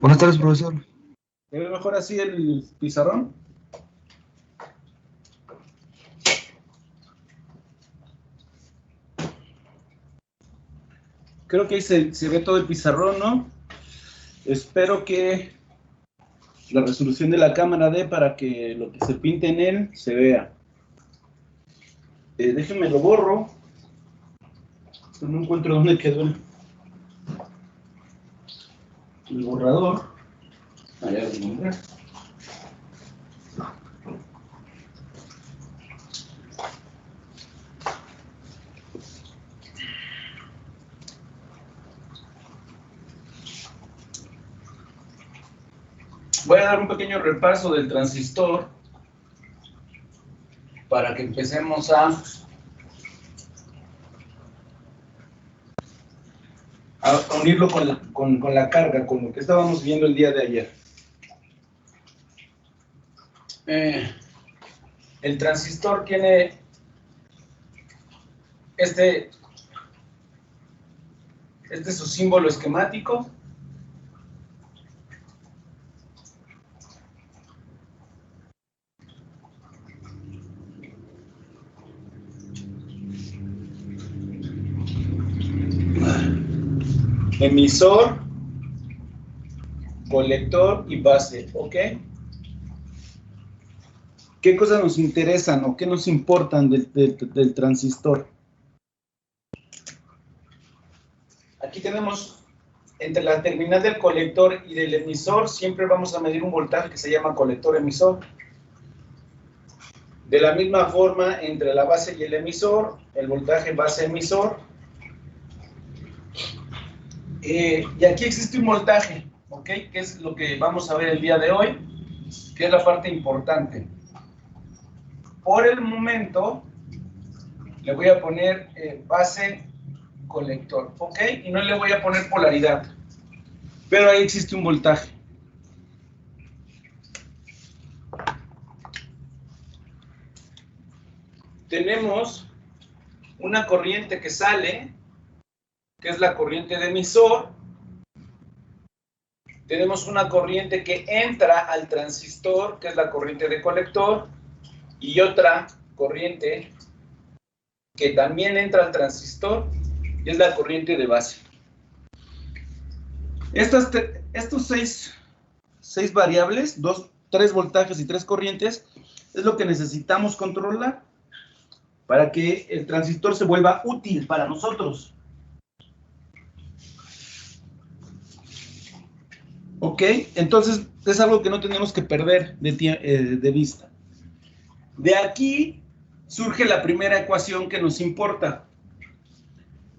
Buenas tardes, profesor. ¿Se ve mejor así el pizarrón? Creo que ahí se ve todo el pizarrón, ¿no? Espero que la resolución de la cámara dé para que lo que se pinte en él se vea. Déjenme lo borro. No encuentro dónde quedó el borrador. Allá lo encontré. Voy a dar un pequeño repaso del transistor para que empecemos a unirlo con la carga, con lo que estábamos viendo el día de ayer. El transistor tiene este es su símbolo esquemático. Emisor, colector y base, ¿ok? ¿Qué cosas nos interesan o qué nos importan del transistor? Aquí tenemos, entre la terminal del colector y del emisor, siempre vamos a medir un voltaje que se llama colector-emisor. De la misma forma, entre la base y el emisor, el voltaje base-emisor. Y aquí existe un voltaje, ¿ok? Que es lo que vamos a ver el día de hoy, que es la parte importante. Por el momento, le voy a poner base colector, ¿ok? Y no le voy a poner polaridad. Pero ahí existe un voltaje. Tenemos una corriente que sale, que es la corriente de emisor. Tenemos una corriente que entra al transistor, que es la corriente de colector. Y otra corriente que también entra al transistor, y es la corriente de base. Estos seis variables, 3 voltajes y 3 corrientes, es lo que necesitamos controlar para que el transistor se vuelva útil para nosotros. ¿Ok? Entonces, es algo que no tenemos que perder de vista. De aquí surge la primera ecuación que nos importa,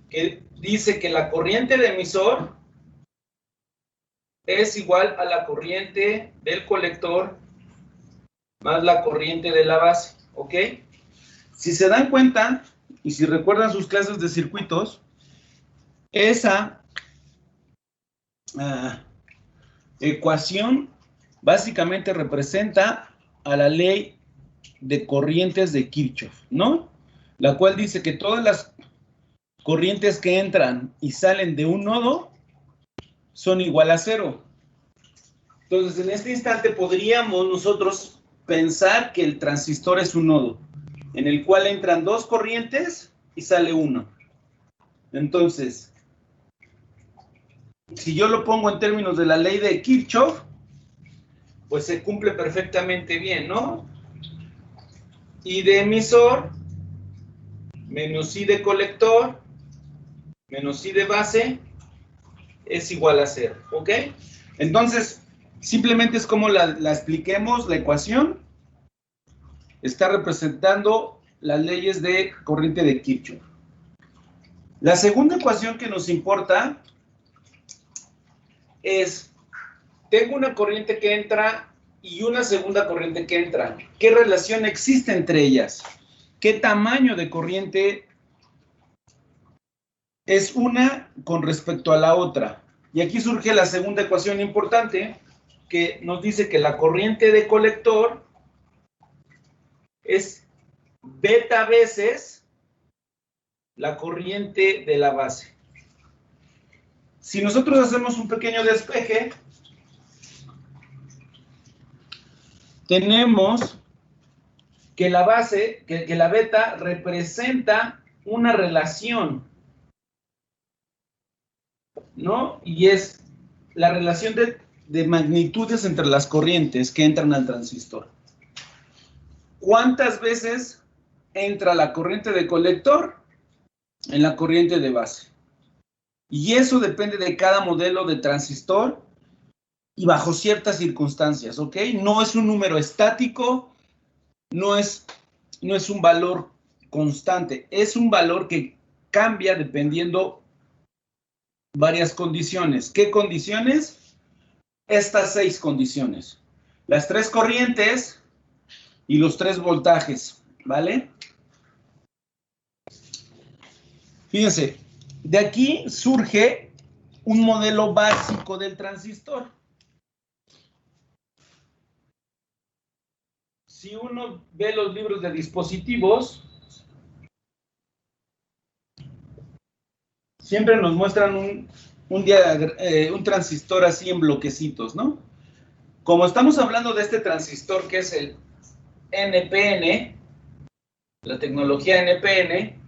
que dice que la corriente de emisor es igual a la corriente del colector más la corriente de la base, ¿ok? Si se dan cuenta, y si recuerdan sus clases de circuitos, esa ecuación básicamente representa a la ley de corrientes de Kirchhoff, ¿no? La cual dice que todas las corrientes que entran y salen de un nodo son igual a cero. Entonces, en este instante podríamos nosotros pensar que el transistor es un nodo, en el cual entran 2 corrientes y sale 1. Entonces, si yo lo pongo en términos de la ley de Kirchhoff, pues se cumple perfectamente bien, ¿no? I de emisor menos I de colector menos I de base es igual a 0, ¿ok? Entonces, simplemente es como la expliquemos, la ecuación está representando las leyes de corriente de Kirchhoff. La segunda ecuación que nos importa es, tengo una corriente que entra y una segunda corriente que entra. ¿Qué relación existe entre ellas? ¿Qué tamaño de corriente es una con respecto a la otra? Y aquí surge la segunda ecuación importante, que nos dice que la corriente de colector es beta veces la corriente de la base. Si nosotros hacemos un pequeño despeje, tenemos que la base, que la beta representa una relación, ¿no? Y es la relación de magnitudes entre las corrientes que entran al transistor. ¿Cuántas veces entra la corriente de colector en la corriente de base? Y eso depende de cada modelo de transistor y bajo ciertas circunstancias, ¿ok? No es un número estático, no es un valor constante, es un valor que cambia dependiendo varias condiciones. ¿Qué condiciones? Estas 6 condiciones. Las 3 corrientes y los 3 voltajes, ¿vale? Fíjense, de aquí surge un modelo básico del transistor. Si uno ve los libros de dispositivos, siempre nos muestran un transistor así en bloquecitos, ¿no? Como estamos hablando de este transistor que es el NPN, la tecnología NPN,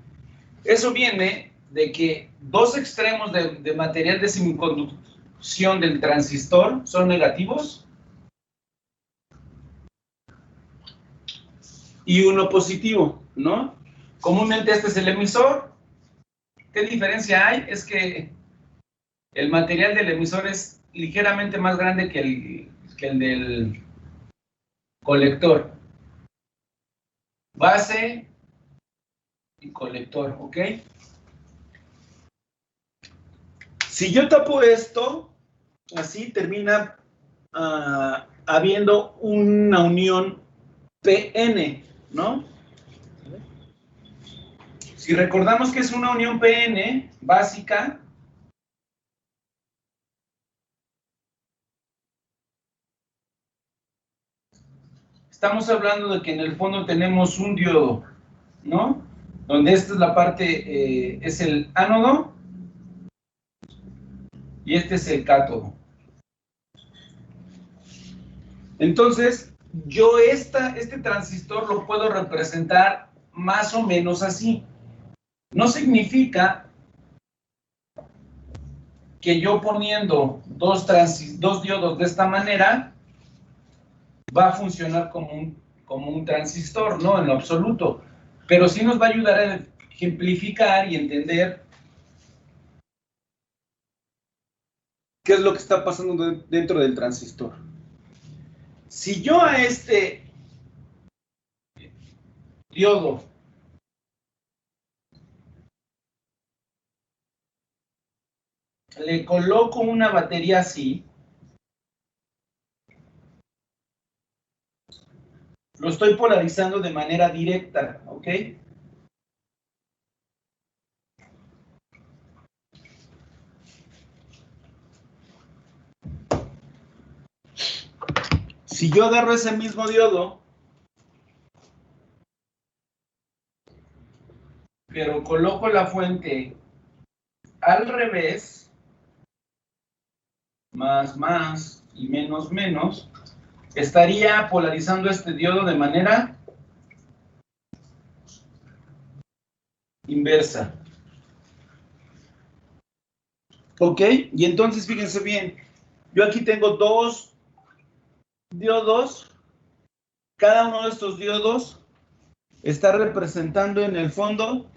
eso viene de que 2 extremos de material de semiconducción del transistor son negativos y uno positivo, ¿no? Comúnmente este es el emisor. ¿Qué diferencia hay? Es que el material del emisor es ligeramente más grande que el del colector. Base y colector, ¿ok? Si yo tapo esto, así termina habiendo una unión PN, ¿no? Si recordamos que es una unión PN básica, estamos hablando de que en el fondo tenemos un diodo, ¿no? Donde esta es la parte, es el ánodo y este es el cátodo. Entonces, yo este transistor lo puedo representar más o menos así. No significa que yo poniendo dos diodos de esta manera va a funcionar como un transistor, no, en lo absoluto. Pero sí nos va a ayudar a ejemplificar y entender qué es lo que está pasando dentro del transistor. Si yo a este diodo le coloco una batería así, lo estoy polarizando de manera directa, ¿ok? Si yo agarro ese mismo diodo, pero coloco la fuente al revés, más y menos, estaría polarizando este diodo de manera inversa. ¿Ok? Y entonces fíjense bien, yo aquí tengo 2 diodos, cada uno de estos diodos está representando en el fondo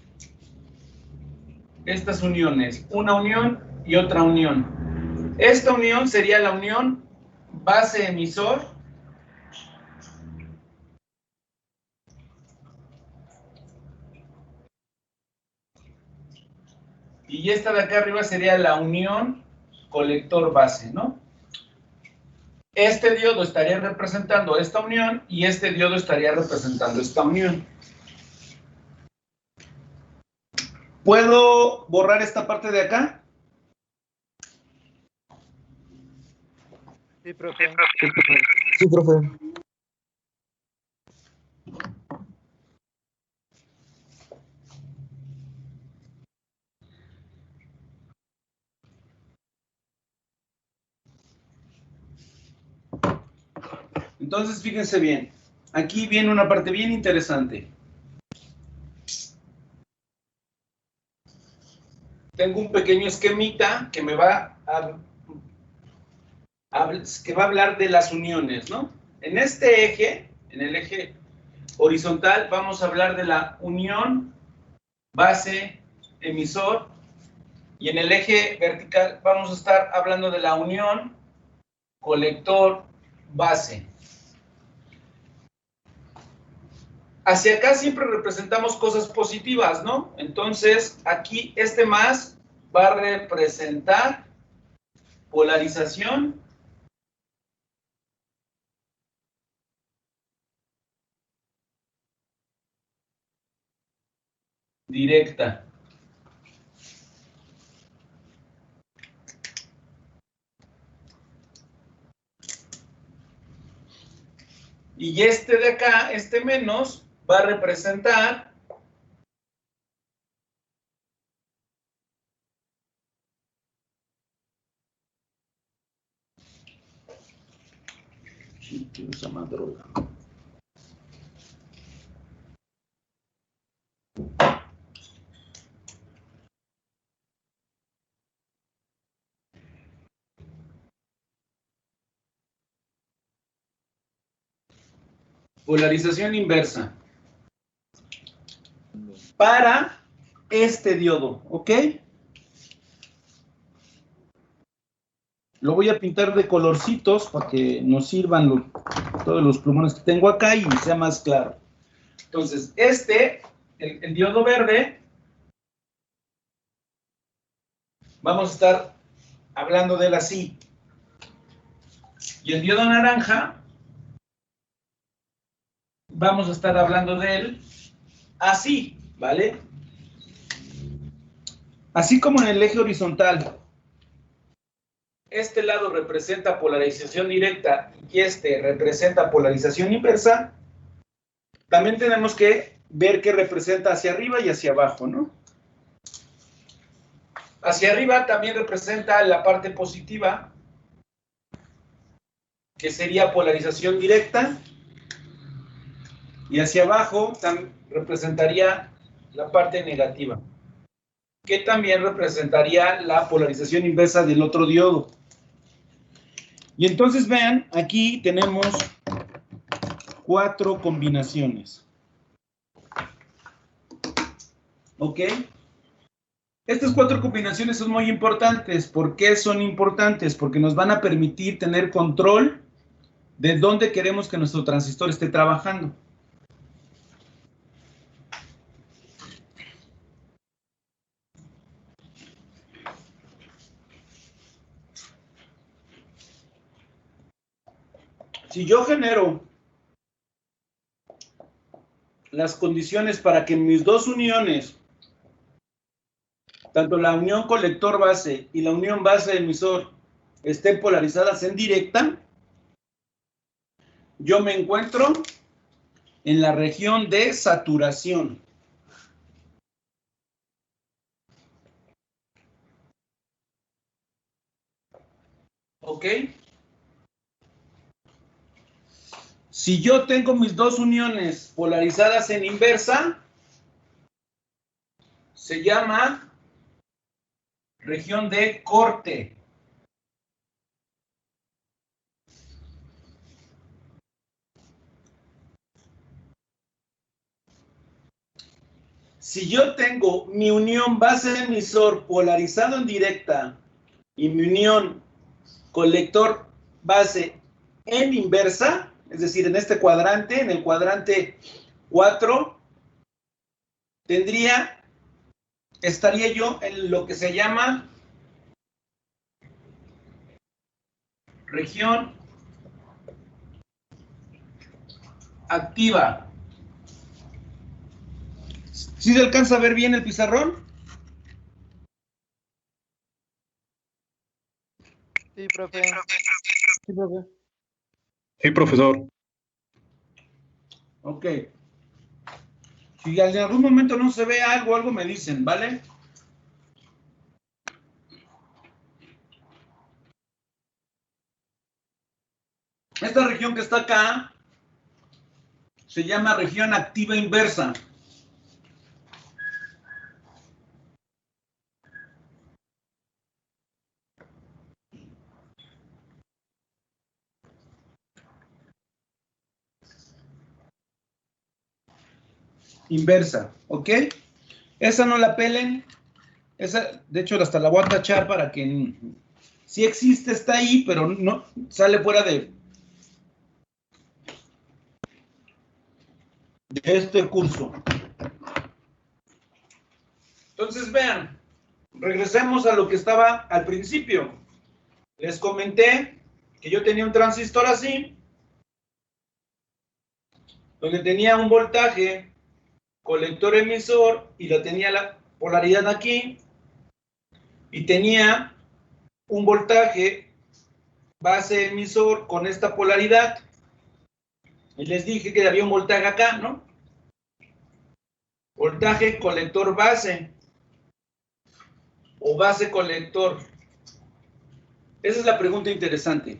estas uniones, una unión y otra unión. Esta unión sería la unión base-emisor y esta de acá arriba sería la unión colector-base, ¿no? Este diodo estaría representando esta unión y este diodo estaría representando esta unión. ¿Puedo borrar esta parte de acá? Sí, profe. Sí, profe. Entonces, fíjense bien. Aquí viene una parte bien interesante. Tengo un pequeño esquemita que me va a hablar de las uniones, ¿no? En este eje, en el eje horizontal, vamos a hablar de la unión base emisor, y en el eje vertical vamos a estar hablando de la unión colector base. Hacia acá siempre representamos cosas positivas, ¿no? Entonces, aquí este más va a representar polarización directa. Y este de acá, este menos, va a representar polarización inversa para este diodo, ¿ok? Lo voy a pintar de colorcitos para que nos sirvan todos los plumones que tengo acá y sea más claro. Entonces, el diodo verde, vamos a estar hablando de él así. Y el diodo naranja, vamos a estar hablando de él así, ¿vale? Así como en el eje horizontal, este lado representa polarización directa y este representa polarización inversa, también tenemos que ver qué representa hacia arriba y hacia abajo, ¿no? Hacia arriba también representa la parte positiva, que sería polarización directa, y hacia abajo representaría la parte negativa, que también representaría la polarización inversa del otro diodo. Y entonces vean, aquí tenemos 4 combinaciones. ¿Ok? Estas 4 combinaciones son muy importantes. ¿Por qué son importantes? Porque nos van a permitir tener control de dónde queremos que nuestro transistor esté trabajando. Si yo genero las condiciones para que mis dos uniones, tanto la unión colector base y la unión base emisor, estén polarizadas en directa, yo me encuentro en la región de saturación. ¿Ok? Si yo tengo mis dos uniones polarizadas en inversa, se llama región de corte. Si yo tengo mi unión base emisor polarizado en directa y mi unión colector base en inversa, es decir, en este cuadrante, en el cuadrante 4, estaría yo en lo que se llama región activa. ¿Sí se alcanza a ver bien el pizarrón? Sí, profe. Sí, profe. Sí, profesor. Ok. Si en algún momento no se ve algo me dicen, ¿vale? Esta región que está acá se llama región activa inversa. Inversa, ¿ok? Esa no la pelen. Esa, de hecho, hasta la voy a tachar para que sí existe, está ahí, pero no sale fuera de este curso. Entonces, vean, regresemos a lo que estaba al principio. Les comenté que yo tenía un transistor así, donde tenía un voltaje colector emisor y lo tenía la polaridad aquí, y tenía un voltaje base emisor con esta polaridad. Y les dije que había un voltaje acá, ¿no? Voltaje colector base o base colector. Esa es la pregunta interesante.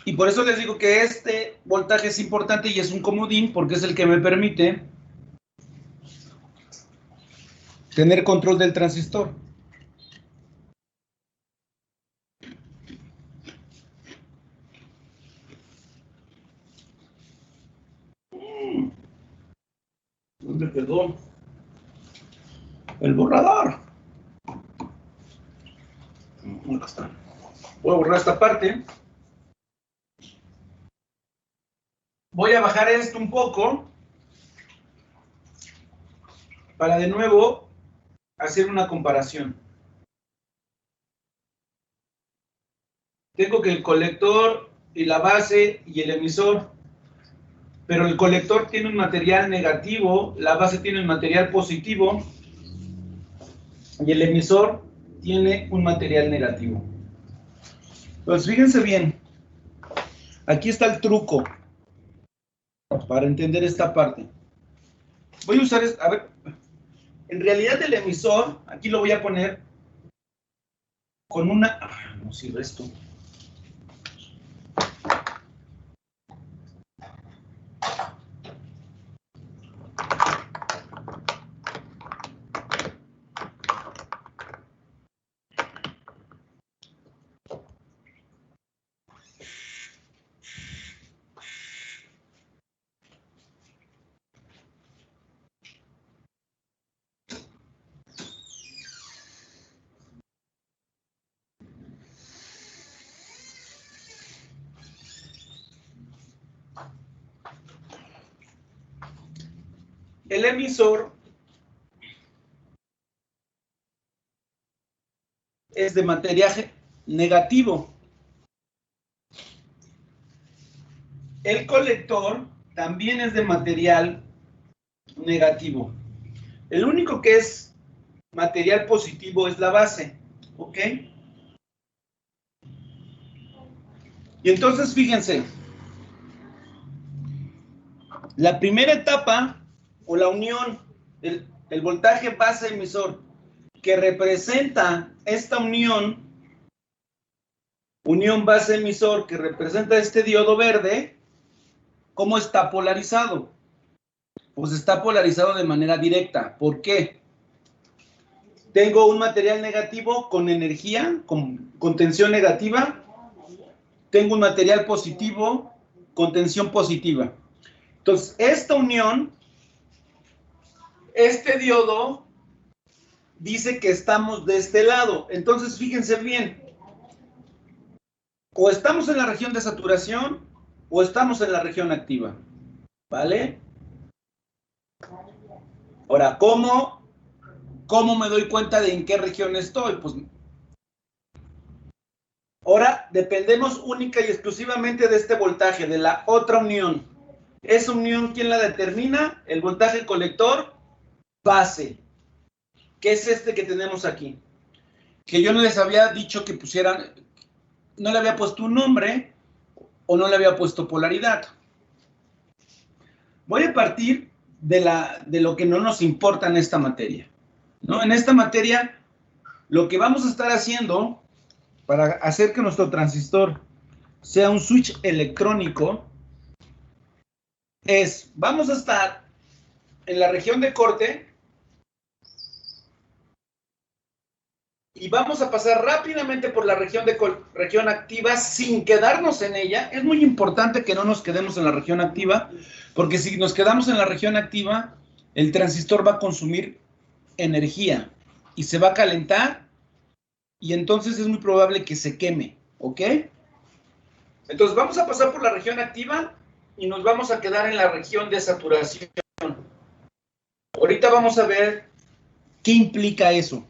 Y por eso les digo que este voltaje es importante y es un comodín porque es el que me permite tener control del transistor. ¿Dónde quedó el borrador? Acá está. Voy a borrar esta parte. Voy a bajar esto un poco para de nuevo hacer una comparación. Tengo que el colector y la base y el emisor, pero el colector tiene un material negativo, la base tiene un material positivo y el emisor tiene un material negativo. Pues fíjense bien, aquí está el truco para entender esta parte. Voy a usar, a ver, en realidad el emisor, aquí lo voy a poner con una, no sirve esto. El emisor es de material negativo. El colector también es de material negativo. El único que es material positivo es la base, ¿ok? Y entonces fíjense, la primera etapa o la unión, el voltaje base emisor, que representa esta unión base emisor, que representa este diodo verde, ¿cómo está polarizado? Pues está polarizado de manera directa. ¿Por qué? Tengo un material negativo con energía, con tensión negativa. Tengo un material positivo con tensión positiva. Entonces, esta unión, este diodo dice que estamos de este lado. Entonces, fíjense bien. O estamos en la región de saturación o estamos en la región activa. ¿Vale? Ahora, ¿cómo me doy cuenta de en qué región estoy? Pues ahora dependemos única y exclusivamente de este voltaje, de la otra unión. Esa unión, ¿quién la determina? El voltaje colector base, que es este que tenemos aquí. Que yo no les había dicho que pusieran, no le había puesto un nombre o no le había puesto polaridad. Voy a partir de lo que no nos importa en esta materia, ¿no? En esta materia, lo que vamos a estar haciendo para hacer que nuestro transistor sea un switch electrónico, vamos a estar en la región de corte y vamos a pasar rápidamente por la región activa sin quedarnos en ella. Es muy importante que no nos quedemos en la región activa, porque si nos quedamos en la región activa, el transistor va a consumir energía y se va a calentar y entonces es muy probable que se queme, ¿ok? Entonces vamos a pasar por la región activa y nos vamos a quedar en la región de saturación. Ahorita vamos a ver qué implica eso.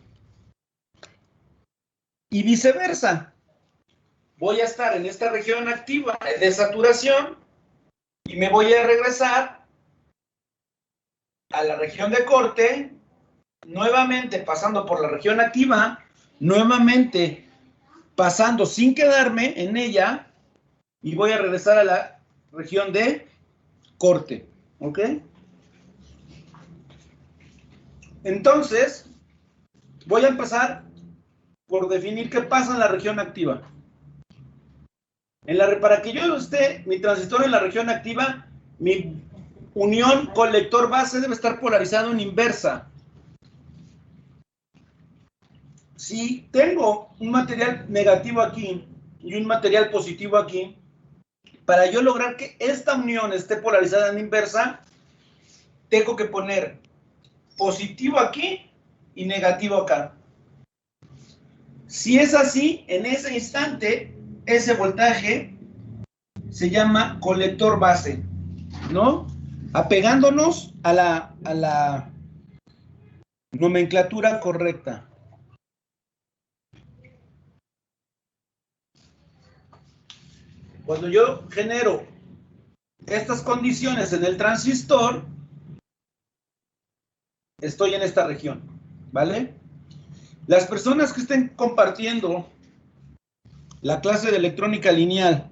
Y viceversa. Voy a estar en esta región activa de saturación y me voy a regresar a la región de corte, nuevamente pasando por la región activa, nuevamente pasando sin quedarme en ella y voy a regresar a la región de corte, ¿ok? Entonces, voy a empezar por definir qué pasa en la región activa. Para que yo esté, mi transistor en la región activa, mi unión colector-base debe estar polarizado en inversa. Si tengo un material negativo aquí y un material positivo aquí, para yo lograr que esta unión esté polarizada en inversa, tengo que poner positivo aquí y negativo acá. Si es así, en ese instante, ese voltaje se llama colector base, ¿no? Apegándonos a la nomenclatura correcta. Cuando yo genero estas condiciones en el transistor, estoy en esta región, ¿vale? Las personas que estén compartiendo la clase de electrónica lineal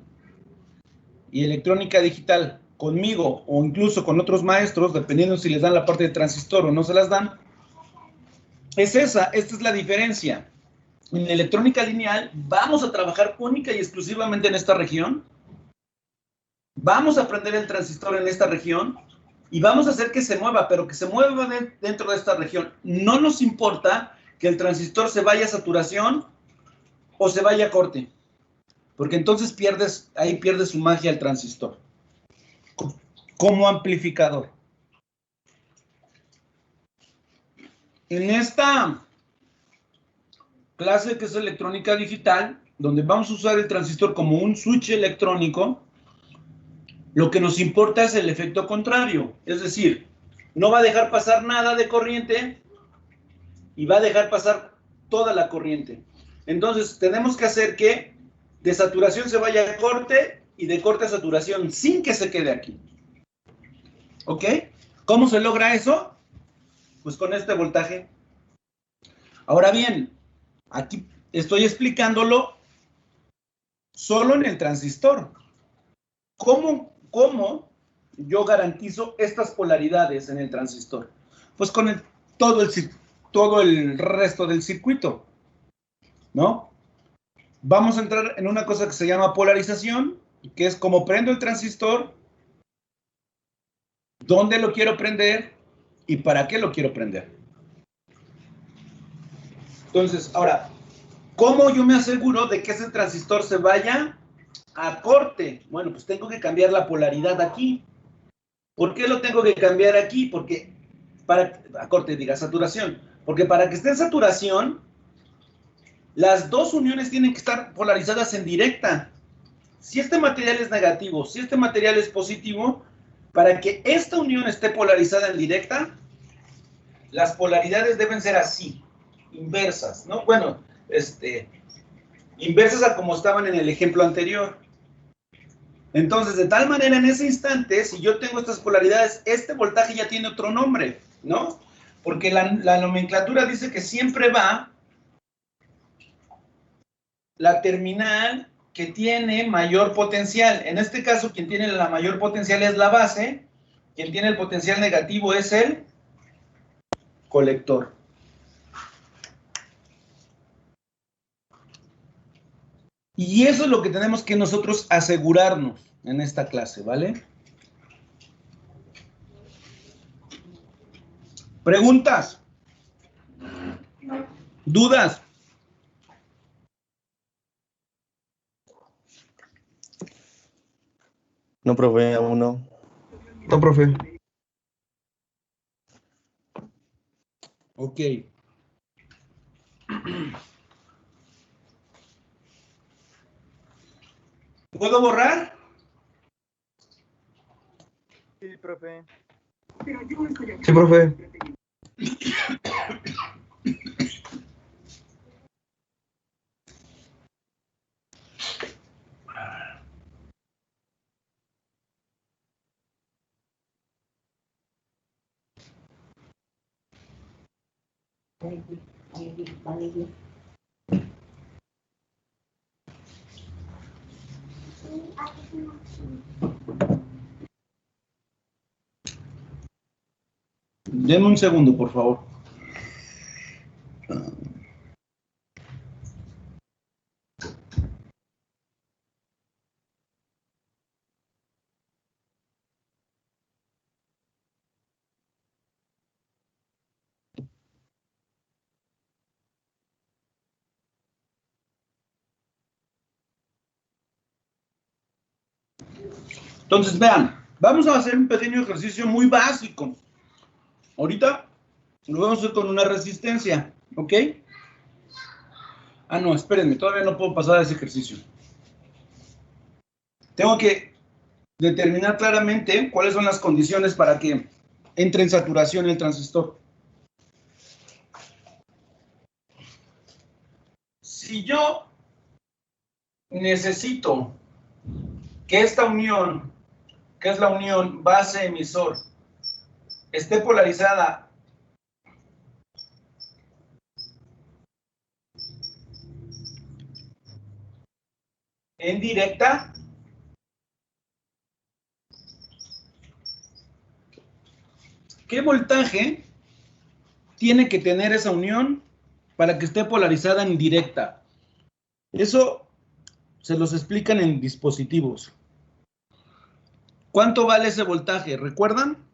y electrónica digital conmigo o incluso con otros maestros, dependiendo si les dan la parte de transistor o no se las dan, esta es la diferencia. En electrónica lineal vamos a trabajar única y exclusivamente en esta región, vamos a aprender el transistor en esta región y vamos a hacer que se mueva, pero que se mueva dentro de esta región. No nos importa que el transistor se vaya a saturación o se vaya a corte, porque entonces ahí pierde su magia el transistor como amplificador. En esta clase que es electrónica digital, donde vamos a usar el transistor como un switch electrónico, lo que nos importa es el efecto contrario, es decir, no va a dejar pasar nada de corriente y va a dejar pasar toda la corriente. Entonces, tenemos que hacer que de saturación se vaya a corte y de corte a saturación sin que se quede aquí. ¿Ok? ¿Cómo se logra eso? Pues con este voltaje. Ahora bien, aquí estoy explicándolo solo en el transistor. ¿Cómo yo garantizo estas polaridades en el transistor? Pues con todo el resto del circuito, ¿no? Vamos a entrar en una cosa que se llama polarización, que es como prendo el transistor, dónde lo quiero prender y para qué lo quiero prender. Entonces, ahora, ¿cómo yo me aseguro de que ese transistor se vaya a corte? Bueno, pues tengo que cambiar la polaridad aquí. ¿Por qué lo tengo que cambiar aquí? Porque a corte, diga, saturación. Porque para que esté en saturación, las dos uniones tienen que estar polarizadas en directa. Si este material es negativo, si este material es positivo, para que esta unión esté polarizada en directa, las polaridades deben ser así, inversas, ¿no? Bueno, inversas a como estaban en el ejemplo anterior. Entonces, de tal manera, en ese instante, si yo tengo estas polaridades, este voltaje ya tiene otro nombre, ¿no? Porque la nomenclatura dice que siempre va la terminal que tiene mayor potencial. En este caso, quien tiene la mayor potencial es la base, quien tiene el potencial negativo es el colector. Y eso es lo que tenemos que nosotros asegurarnos en esta clase, ¿vale? ¿Preguntas? ¿Dudas? No, profe, aún no. No, profe. Ok. ¿Puedo borrar? Sí, profe. Sí, profe. Denme un segundo, por favor. Entonces, vean, vamos a hacer un pequeño ejercicio muy básico. Ahorita lo vamos a hacer con una resistencia, ¿ok? Ah, no, espérenme, todavía no puedo pasar a ese ejercicio. Tengo que determinar claramente cuáles son las condiciones para que entre en saturación el transistor. Si yo necesito que esta unión, que es la unión base-emisor, esté polarizada en directa, ¿qué voltaje tiene que tener esa unión para que esté polarizada en directa? Eso se los explican en dispositivos. ¿Cuánto vale ese voltaje? ¿Recuerdan?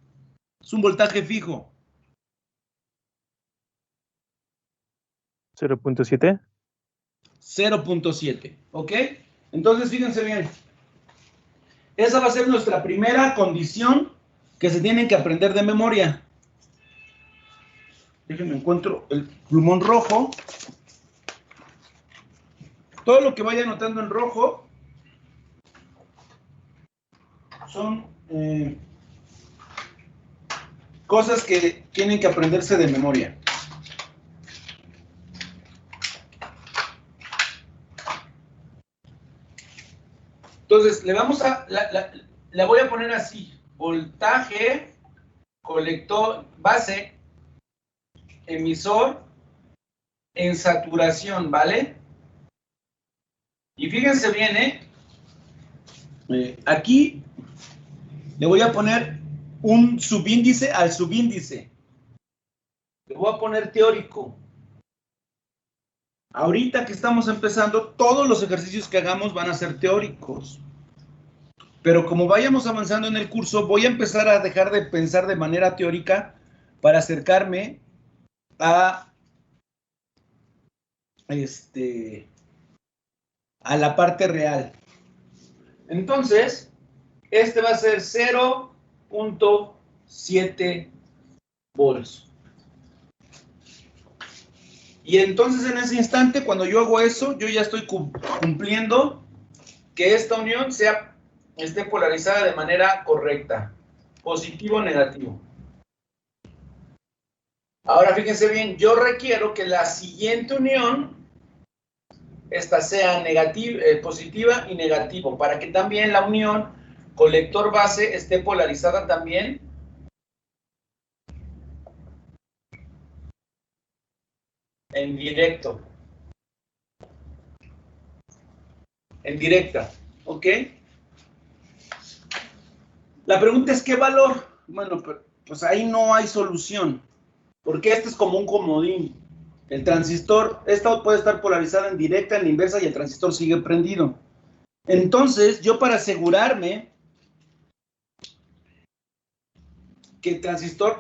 Es un voltaje fijo. 0.7. 0.7, ¿ok? Entonces, fíjense bien. Esa va a ser nuestra primera condición que se tienen que aprender de memoria. Déjenme encuentro el plumón rojo. Todo lo que vaya anotando en rojo son cosas que tienen que aprenderse de memoria. Entonces, le vamos a, la voy a poner así, voltaje, colector, base, emisor, en saturación, ¿vale? Y fíjense bien, aquí le voy a poner un subíndice al subíndice. Le voy a poner teórico. Ahorita que estamos empezando, todos los ejercicios que hagamos van a ser teóricos. Pero como vayamos avanzando en el curso, voy a empezar a dejar de pensar de manera teórica para acercarme a la parte real. Entonces, este va a ser 0.7 volts. Y entonces en ese instante, cuando yo hago eso, yo ya estoy cumpliendo que esta unión esté polarizada de manera correcta, positivo o negativo. Ahora fíjense bien, yo requiero que la siguiente unión, esta sea positiva y negativo, para que también la unión colector base esté polarizada también en directo. En directa, ¿ok? La pregunta es, ¿qué valor? Bueno, pues ahí no hay solución, porque este es como un comodín. El transistor, esta puede estar polarizada en directa, en la inversa, y el transistor sigue prendido. Entonces, yo para asegurarme que el transistor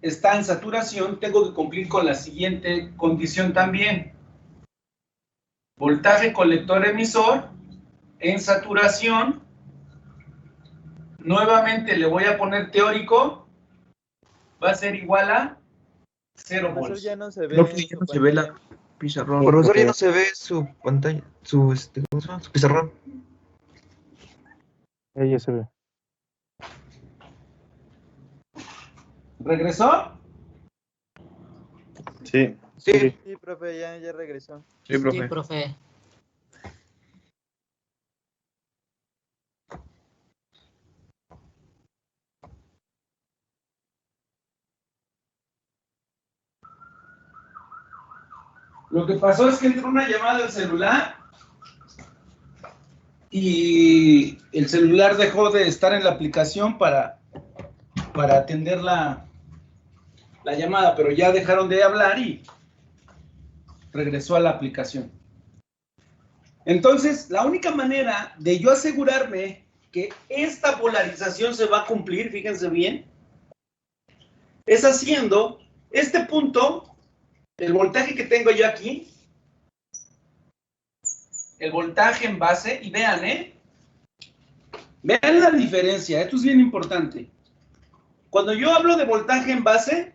está en saturación, tengo que cumplir con la siguiente condición también. Voltaje colector emisor en saturación. Nuevamente le voy a poner teórico. Va a ser igual a 0 Profesor, volts. ya no se ve. Profe, en ya su no se ve la pantalla. pizarrón. Profesor, ya no se ve su pantalla, ¿cómo se llama? Su pizarrón. Ya se ve. ¿Regresó? Sí. Sí, Sí, profe, ya regresó. sí, Sí, profe. profe. Lo que pasó es que entró una llamada al celular y el celular dejó de estar en la aplicación para atender la llamada, pero ya dejaron de hablar y regresó a la aplicación. Entonces, la única manera de yo asegurarme que esta polarización se va a cumplir, fíjense bien, es haciendo este punto, el voltaje que tengo yo aquí, el voltaje en base, y vean, vean la diferencia, esto es bien importante. Cuando yo hablo de voltaje en base,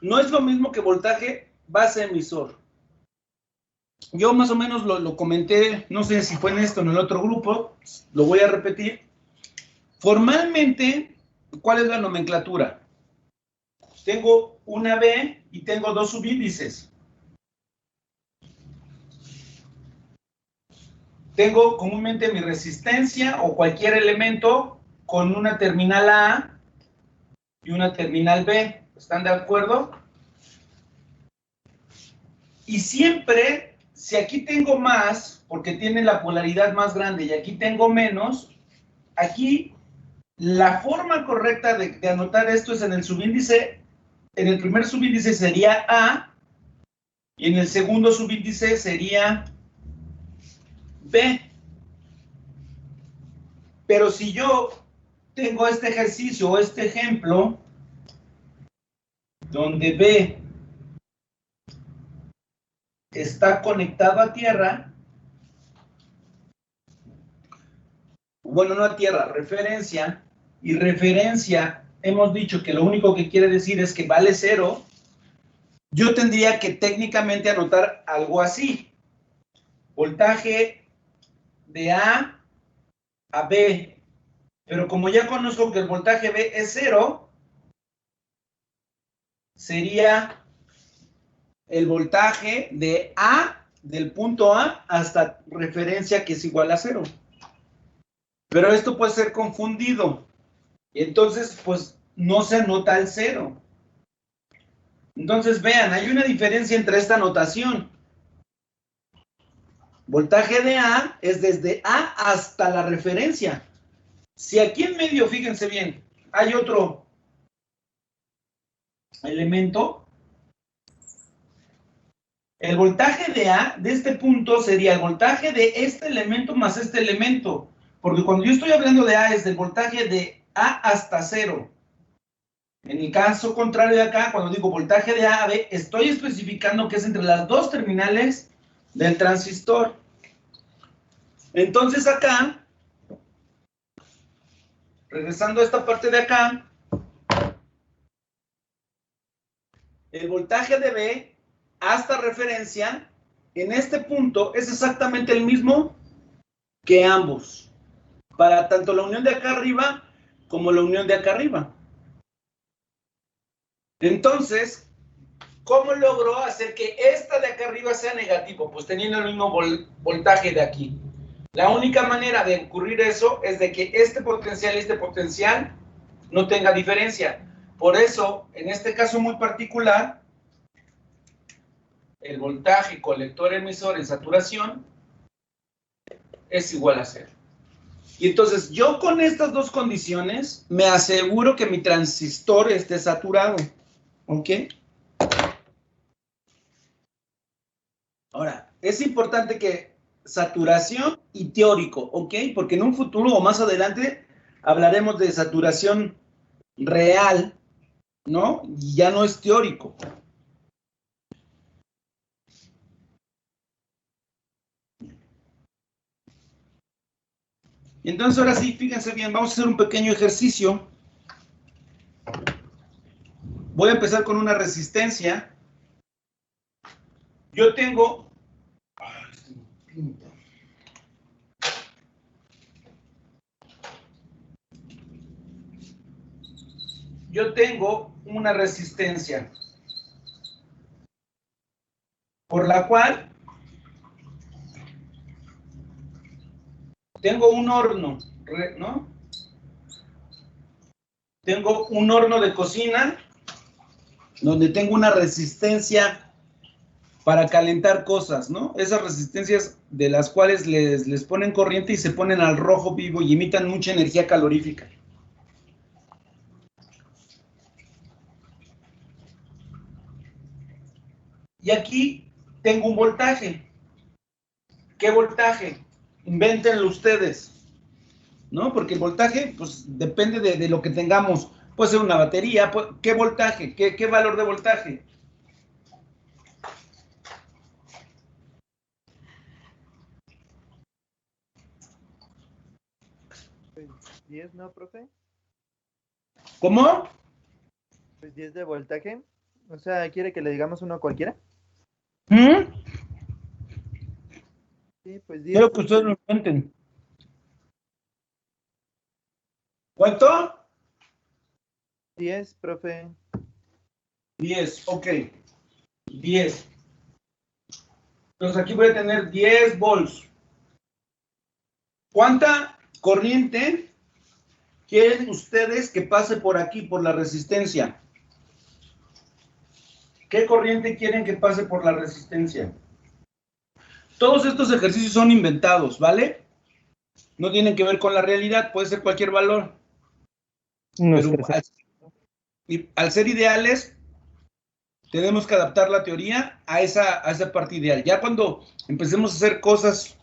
no es lo mismo que voltaje base emisor. Yo más o menos lo comenté, no sé si fue en esto o en el otro grupo, lo voy a repetir. Formalmente, ¿cuál es la nomenclatura? Tengo una B y tengo dos subíndices. Tengo comúnmente mi resistencia o cualquier elemento con una terminal A y una terminal B. ¿Están de acuerdo? Y siempre, si aquí tengo más, porque tiene la polaridad más grande, y aquí tengo menos, aquí la forma correcta de anotar esto es en el subíndice, en el primer subíndice sería A, y en el segundo subíndice sería B. Pero si yo tengo este ejercicio o este ejemplo, donde B está conectado a tierra, bueno, no a tierra, referencia, y referencia, hemos dicho que lo único que quiere decir es que vale 0, yo tendría que técnicamente anotar algo así. Voltaje de A a B, pero como ya conozco que el voltaje B es 0, sería el voltaje de A, del punto A, hasta referencia que es igual a 0. Pero esto puede ser confundido. Entonces, pues, no se anota el 0. Entonces, vean, hay una diferencia entre esta notación. Voltaje de A es desde A hasta la referencia. Si aquí en medio, fíjense bien, hay otro elemento, el voltaje de A de este punto sería el voltaje de este elemento más este elemento. Porque cuando yo estoy hablando de A es del voltaje de A hasta 0. En el caso contrario de acá, cuando digo voltaje de A a B, estoy especificando que es entre las dos terminales del transistor. Entonces acá, regresando a esta parte de acá, el voltaje de B hasta referencia, en este punto, es exactamente el mismo que ambos. Para tanto la unión de acá arriba, como la unión de acá arriba. Entonces, ¿cómo logro hacer que esta de acá arriba sea negativo? Pues teniendo el mismo voltaje de aquí. La única manera de ocurrir eso es de que este potencial y este potencial no tenga diferencia. Por eso, en este caso muy particular, el voltaje colector emisor en saturación es igual a 0. Y entonces yo con estas dos condiciones me aseguro que mi transistor esté saturado. ¿Ok? es importante que saturación y teórico, ¿ok? Porque en un futuro o más adelante hablaremos de saturación real, ¿no? Y ya no es teórico. Entonces, ahora sí, fíjense bien, vamos a hacer un pequeño ejercicio. Voy a empezar con una resistencia. Yo tengo... Yo tengo una resistencia por la cual tengo un horno, ¿no? Tengo un horno de cocina donde tengo una resistencia para calentar cosas, ¿no? Esas resistencias de las cuales les ponen corriente y se ponen al rojo vivo y emitan mucha energía calorífica. Y aquí tengo un voltaje. ¿Qué voltaje? Invéntenlo ustedes, ¿no? Porque el voltaje, pues, depende de lo que tengamos. Puede ser una batería. ¿Qué voltaje? ¿Qué valor de voltaje? Pues 10, ¿no, profe? ¿Cómo? Pues 10 de voltaje. O sea, ¿quiere que le digamos uno cualquiera? ¿Mm? Sí, pues 10. Quiero que ustedes lo inventen. ¿Cuánto? 10, profe. 10, ok. 10. Entonces aquí voy a tener 10 volts. ¿Cuánta corriente quieren ustedes que pase por aquí, por la resistencia? ¿Qué corriente quieren que pase por la resistencia? Todos estos ejercicios son inventados, ¿vale? No tienen que ver con la realidad, puede ser cualquier valor. Pero al ser ideales, tenemos que adaptar la teoría a esa parte ideal. Ya cuando empecemos a hacer cosas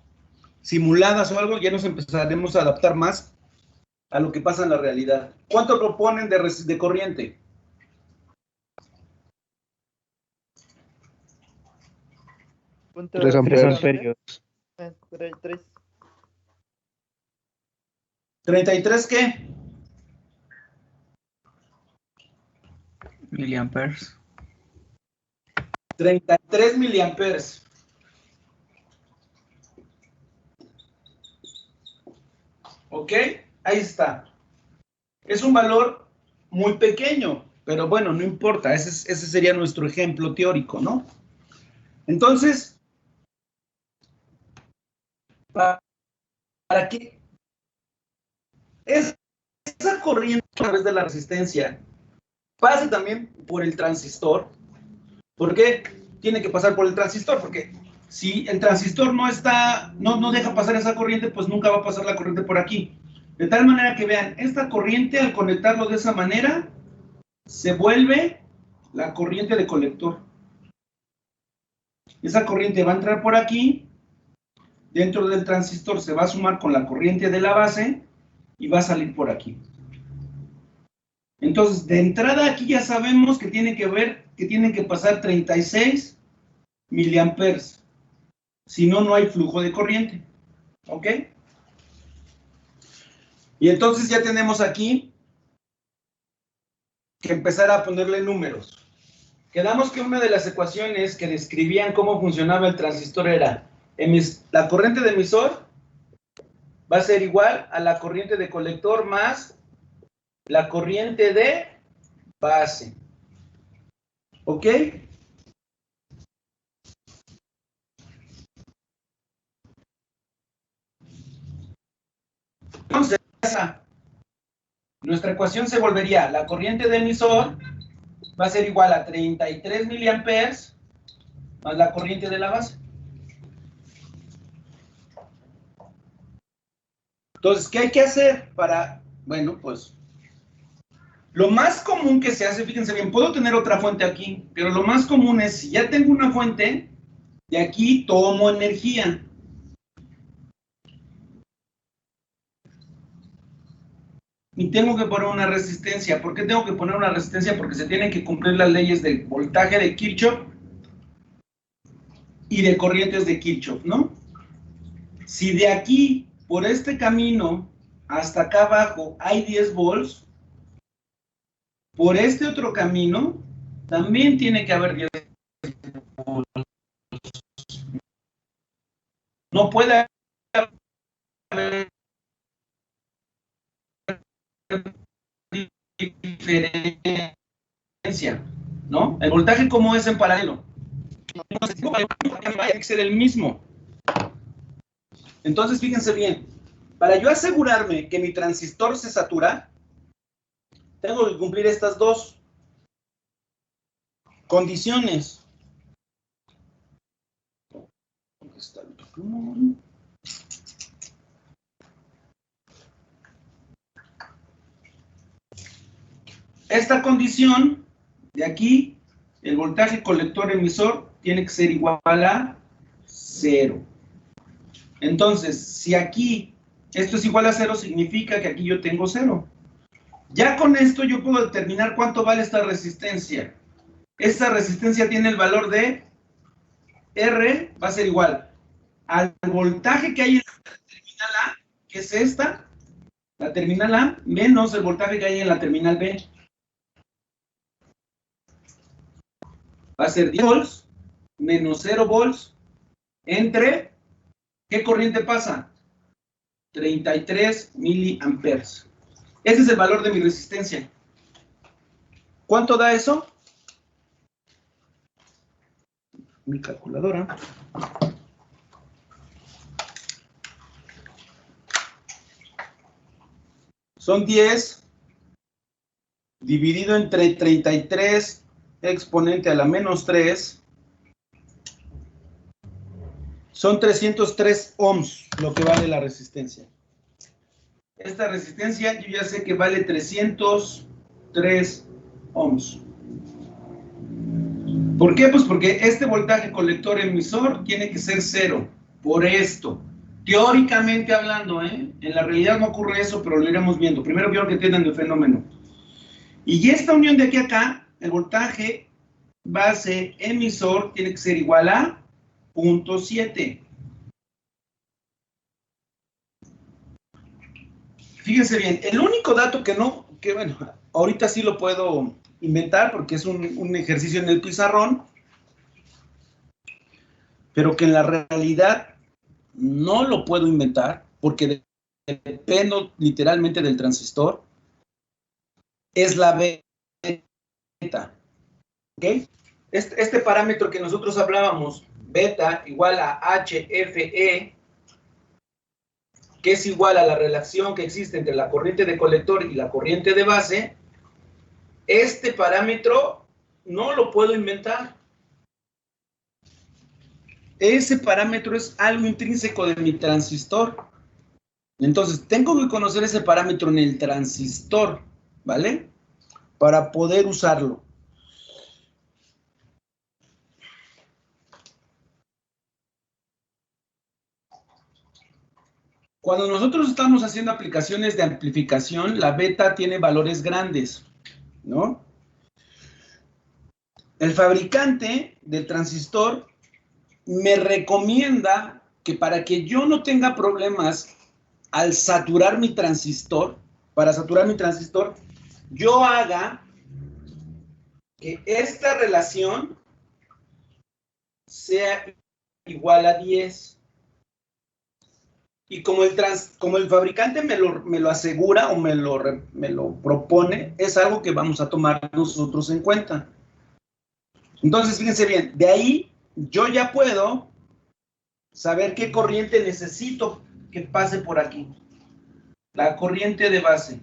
simuladas o algo, ya nos empezaremos a adaptar más a lo que pasa en la realidad. ¿Cuánto proponen de corriente? Punto 3 cero amperios. 3. ¿33 qué? Miliamperes. 33 miliamperes. ¿Ok? Ahí está. Es un valor muy pequeño, pero bueno, no importa. Ese sería nuestro ejemplo teórico, ¿no? Entonces, ¿para qué? Esa corriente a través de la resistencia pasa también por el transistor. ¿Por qué tiene que pasar por el transistor? Porque si el transistor no deja pasar esa corriente, pues nunca va a pasar la corriente por aquí. De tal manera que vean, esta corriente al conectarlo de esa manera, se vuelve la corriente de colector. Esa corriente va a entrar por aquí, dentro del transistor se va a sumar con la corriente de la base y va a salir por aquí. Entonces, de entrada aquí ya sabemos que tienen que pasar 36 miliamperes. Si no, no hay flujo de corriente. ¿Ok? Y entonces ya tenemos aquí que empezar a ponerle números. Quedamos que una de las ecuaciones que describían cómo funcionaba el transistor era la corriente de emisor va a ser igual a la corriente de colector más la corriente de base. ¿Ok? Entonces, nuestra ecuación se volvería, la corriente de emisor va a ser igual a 33 miliamperes más la corriente de la base. Entonces, ¿qué hay que hacer para, bueno, pues, lo más común que se hace, fíjense bien, puedo tener otra fuente aquí, pero lo más común es, si ya tengo una fuente, De aquí tomo energía. Y tengo que poner una resistencia. ¿Por qué tengo que poner una resistencia? Porque se tienen que cumplir las leyes del voltaje de Kirchhoff y de corrientes de Kirchhoff, ¿no? Si de aquí, por este camino, hasta acá abajo hay 10 volts, por este otro camino también tiene que haber 10 volts. No puede haber diferencia, ¿no? El voltaje como es en paralelo. Tiene que ser el mismo. Entonces, fíjense bien, para yo asegurarme que mi transistor se satura, tengo que cumplir estas dos condiciones. ¿Dónde está el plumón? Esta condición de aquí, el voltaje colector emisor tiene que ser igual a 0. Entonces, si aquí esto es igual a 0, significa que aquí yo tengo 0. Ya con esto yo puedo determinar cuánto vale esta resistencia. Esta resistencia tiene el valor de R, va a ser igual al voltaje que hay en la terminal A, que es esta, la terminal A, menos el voltaje que hay en la terminal B. Va a ser 10 volts menos 0 volts entre, ¿qué corriente pasa? 33 miliamperes. Ese es el valor de mi resistencia. ¿Cuánto da eso? Mi calculadora. Son 10 dividido entre 33 exponente a la menos 3. Son 303 ohms lo que vale la resistencia. Esta resistencia yo ya sé que vale 303 ohms. ¿Por qué? Pues porque este voltaje colector emisor tiene que ser 0. Por esto. Teóricamente hablando, en la realidad no ocurre eso, pero lo iremos viendo. Primero quiero que entiendan el fenómeno. Y esta unión de aquí a acá, el voltaje base emisor tiene que ser igual a 0.7. Fíjense bien, el único dato que bueno, ahorita sí lo puedo inventar porque es un ejercicio en el pizarrón, pero que en la realidad no lo puedo inventar porque dependo literalmente del transistor, es la beta. ¿Ok? Este parámetro que nosotros hablábamos, beta igual a HFE, que es igual a la relación que existe entre la corriente de colector y la corriente de base, este parámetro no lo puedo inventar. Ese parámetro es algo intrínseco de mi transistor. Entonces, tengo que conocer ese parámetro en el transistor, ¿vale? Para poder usarlo. Cuando nosotros estamos haciendo aplicaciones de amplificación, la beta tiene valores grandes, ¿no? El fabricante del transistor me recomienda que para que yo no tenga problemas al saturar mi transistor, para saturar mi transistor, yo haga que esta relación sea igual a 10. Y como el fabricante me lo asegura o me lo propone, es algo que vamos a tomar nosotros en cuenta. Entonces, fíjense bien, de ahí yo ya puedo saber qué corriente necesito que pase por aquí. La corriente de base.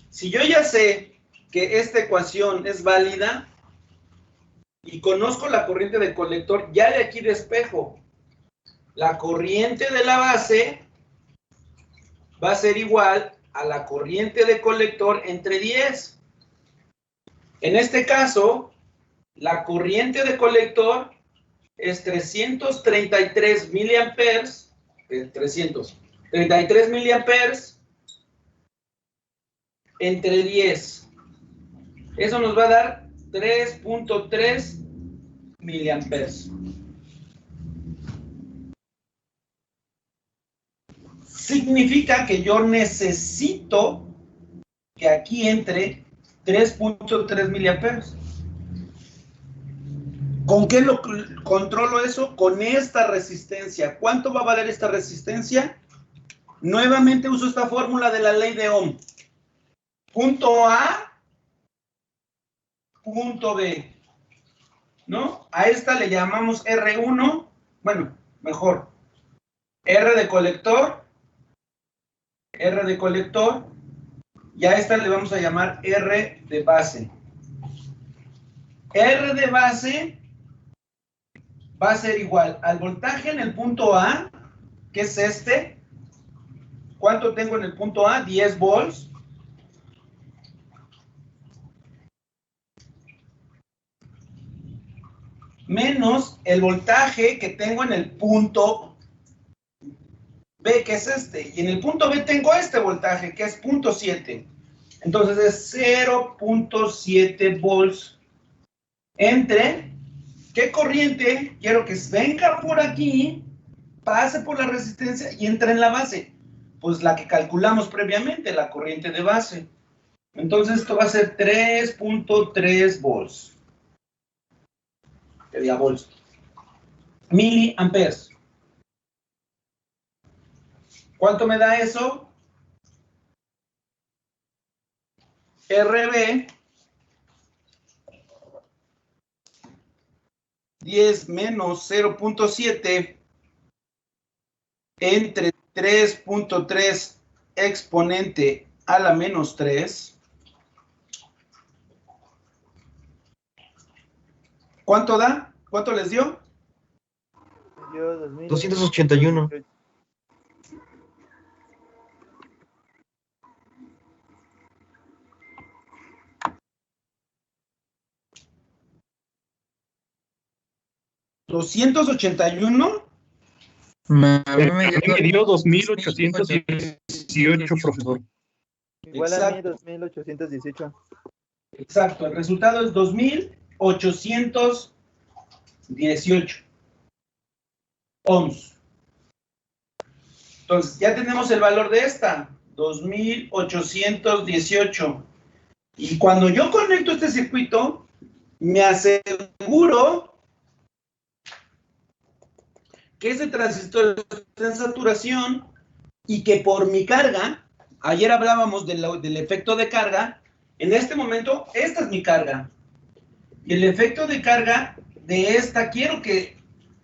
Si yo ya sé que esta ecuación es válida y conozco la corriente de colector, ya de aquí despejo. La corriente de la base va a ser igual a la corriente de colector entre 10. En este caso, la corriente de colector es 333 miliamperes, 333 miliamperes entre 10. Eso nos va a dar 3.3 miliamperes. Significa que yo necesito que aquí entre 3.3 miliamperes. ¿Con qué lo controlo eso? Con esta resistencia. ¿Cuánto va a valer esta resistencia? Nuevamente uso esta fórmula de la ley de Ohm. Punto A, punto B. ¿No? A esta le llamamos R1. Bueno, mejor. R de colector. R de colector. Y a esta le vamos a llamar R de base. R de base va a ser igual al voltaje en el punto A, que es este. ¿Cuánto tengo en el punto A? 10 volts. Menos el voltaje que tengo en el punto B, que es este. Y en el punto B tengo este voltaje, que es 0.7. Entonces es 0.7 volts entre... ¿Qué corriente quiero que venga por aquí, pase por la resistencia y entre en la base? Pues la que calculamos previamente, la corriente de base. Entonces esto va a ser 3.3 volts. Que diga volts. Miliamperes. ¿Cuánto me da eso? RB 10 menos 0.7 entre 3.3 exponente a la menos 3. ¿Cuánto da? ¿Cuánto les dio? Dio 281. ¿281? A mí me dio 2818, profesor. Igual a mí Exacto. 2818. Exacto, el resultado es 2818 ohms. Entonces, ya tenemos el valor de esta, 2818. Y cuando yo conecto este circuito, me aseguro que ese transistor está en saturación y que por mi carga, ayer hablábamos del efecto de carga, en este momento, esta es mi carga. Y el efecto de carga de esta, quiero que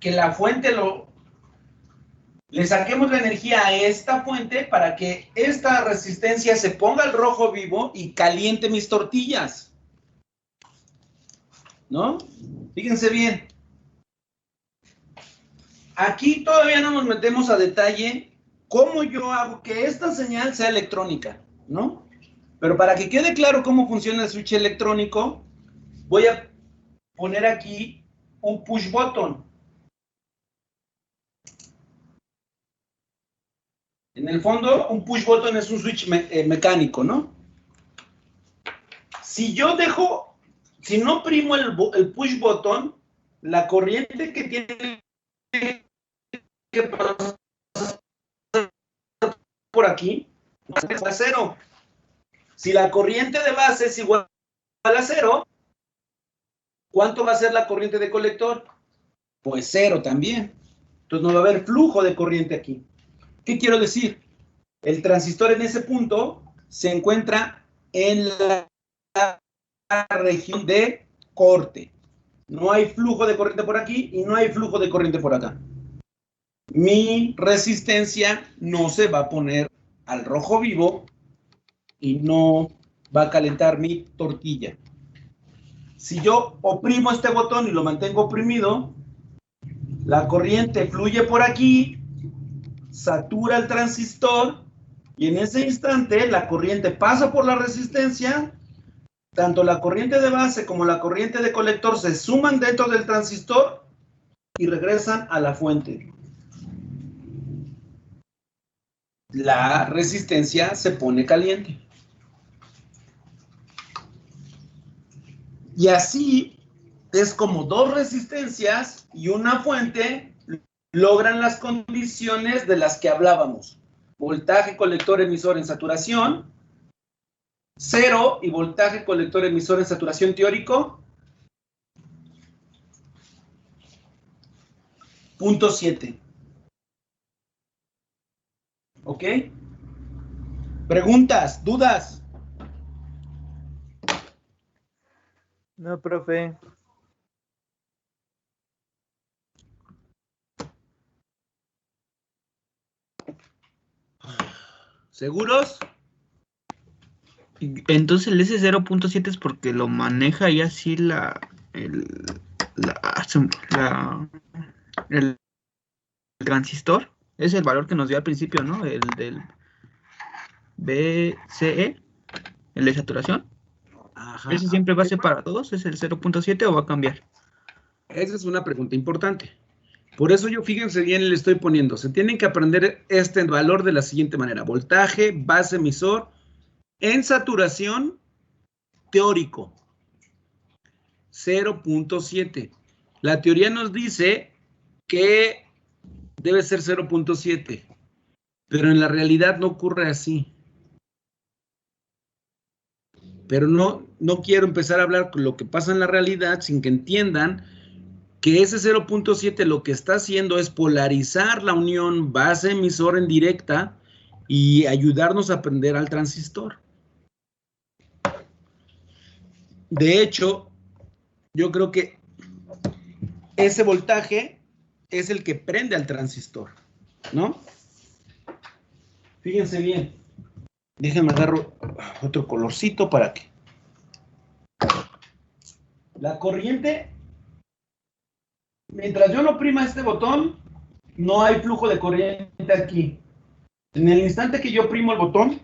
la fuente le saquemos la energía a esta fuente para que esta resistencia se ponga al rojo vivo y caliente mis tortillas. ¿No? Fíjense bien. Aquí todavía no nos metemos a detalle cómo yo hago que esta señal sea electrónica, ¿no? Pero para que quede claro cómo funciona el switch electrónico, voy a poner aquí un push button. En el fondo, un push button es un switch mecánico, ¿no? Si yo dejo, si no primo el push button, la corriente que tiene que pasar por aquí es a cero. Si la corriente de base es igual a cero, ¿cuánto va a ser la corriente de colector? Pues cero también. Entonces no va a haber flujo de corriente aquí. ¿Qué quiero decir? El transistor en ese punto se encuentra en la región de corte. No hay flujo de corriente por aquí y no hay flujo de corriente por acá. Mi resistencia no se va a poner al rojo vivo y no va a calentar mi tortilla. Si yo oprimo este botón y lo mantengo oprimido, la corriente fluye por aquí, satura el transistor y en ese instante la corriente pasa por la resistencia. Tanto la corriente de base como la corriente de colector se suman dentro del transistor y regresan a la fuente. La resistencia se pone caliente. Y así es como dos resistencias y una fuente logran las condiciones de las que hablábamos. Voltaje colector emisor en saturación, 0, y voltaje colector emisor en saturación teórico, 0.7. ¿Ok? ¿Preguntas? ¿Dudas? No, profe. ¿Seguros? Entonces el S0.7 es porque lo maneja y así el transistor. Es el valor que nos dio al principio, ¿no? El del BCE, el de saturación. Ajá. ¿Ese siempre va a ser para todos? ¿Es el 0.7 o va a cambiar? Esa es una pregunta importante. Por eso yo, fíjense bien, le estoy poniendo. Se tienen que aprender este valor de la siguiente manera. Voltaje, base emisor, en saturación teórico. 0.7. La teoría nos dice que debe ser 0.7. Pero en la realidad no ocurre así. Pero no quiero empezar a hablar con lo que pasa en la realidad sin que entiendan que ese 0.7 lo que está haciendo es polarizar la unión base-emisor en directa y ayudarnos a prender al transistor. De hecho, yo creo que ese voltaje es el que prende al transistor, ¿no? Fíjense bien. Déjenme agarrar otro colorcito para que... La corriente... Mientras yo no oprima este botón, no hay flujo de corriente aquí. En el instante que yo oprimo el botón,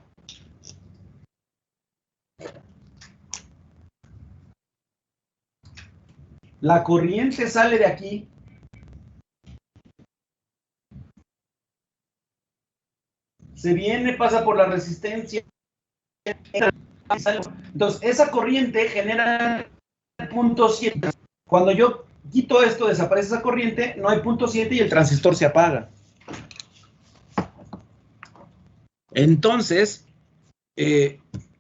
la corriente sale de aquí. Se viene, pasa por la resistencia. Entonces, esa corriente genera 0.7. Cuando yo quito esto, desaparece esa corriente, no hay 0.7 y el transistor se apaga. Entonces,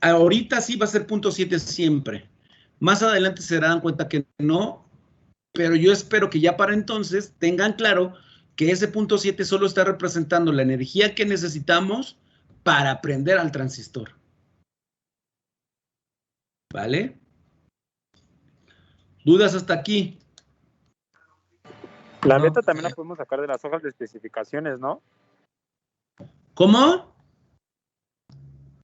ahorita sí va a ser 0.7 siempre. Más adelante se darán cuenta que no, pero yo espero que ya para entonces tengan claro que ese 0.7 solo está representando la energía que necesitamos para prender al transistor. ¿Vale? ¿Dudas hasta aquí? La No. beta también la podemos sacar de las hojas de especificaciones, ¿no? ¿Cómo?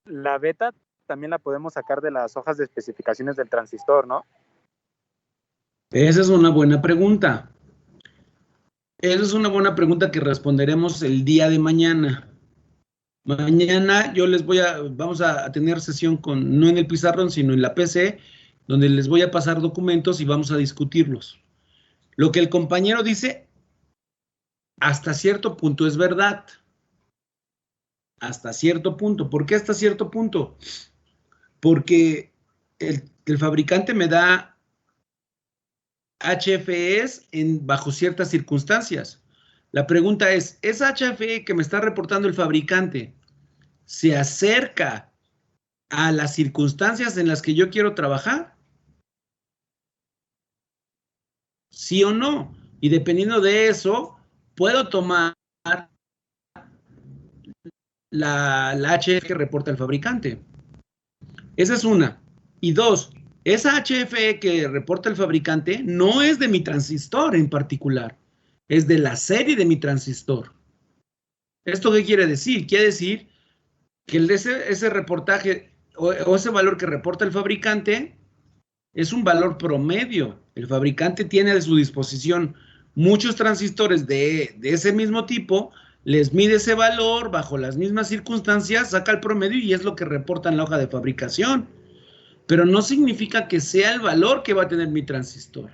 La beta también la podemos sacar de las hojas de especificaciones del transistor, ¿no? Esa es una buena pregunta. Esa es una buena pregunta que responderemos el día de mañana. Mañana yo vamos a tener sesión no en el pizarrón, sino en la PC, donde les voy a pasar documentos y vamos a discutirlos. Lo que el compañero dice, hasta cierto punto es verdad. Hasta cierto punto. ¿Por qué hasta cierto punto? Porque el fabricante me da HFEs bajo ciertas circunstancias. La pregunta es, ¿esa HFE que me está reportando el fabricante se acerca a las circunstancias en las que yo quiero trabajar? ¿Sí o no? Y dependiendo de eso, puedo tomar la HFE que reporta el fabricante. Esa es una. Y dos, esa HFE que reporta el fabricante no es de mi transistor en particular, es de la serie de mi transistor. ¿Esto qué quiere decir? Quiere decir que ese reportaje o ese valor que reporta el fabricante es un valor promedio. El fabricante tiene a su disposición muchos transistores de ese mismo tipo, les mide ese valor bajo las mismas circunstancias, saca el promedio y es lo que reporta en la hoja de fabricación. Pero no significa que sea el valor que va a tener mi transistor.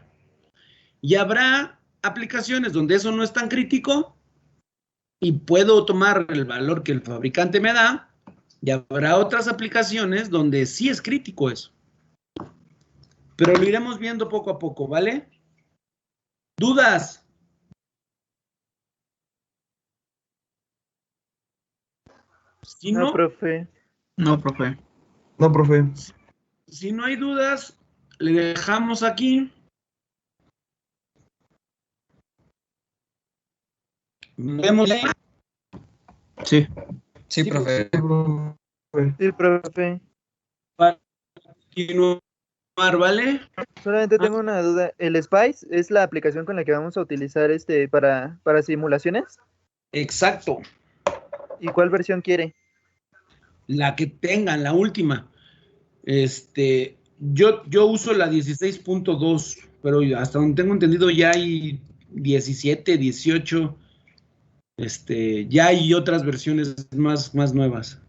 Y habrá aplicaciones donde eso no es tan crítico y puedo tomar el valor que el fabricante me da, y habrá otras aplicaciones donde sí es crítico eso. Pero lo iremos viendo poco a poco, ¿vale? ¿Dudas? Si No, no, profe. No, profe. No, profe. si no hay dudas, le dejamos aquí. Nos vemos. Sí. Sí, profe. Sí, profe. Para continuar, ¿vale? Solamente tengo una duda. ¿El Spice es la aplicación con la que vamos a utilizar para simulaciones? Exacto. ¿Y cuál versión quiere? La que tengan, la última. Yo uso la 16.2, pero hasta donde tengo entendido ya hay 17, 18. Ya hay otras versiones más nuevas.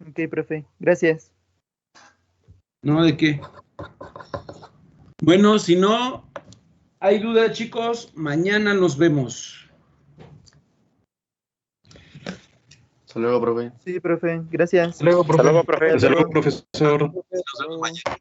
Ok, profe. Gracias. ¿No? ¿De qué? Bueno, si no hay duda, chicos, mañana nos vemos. Hasta luego, profe. Sí, profe. Gracias. Hasta luego, Hasta profe. luego, profe. Hasta luego, profesor. Nos vemos mañana.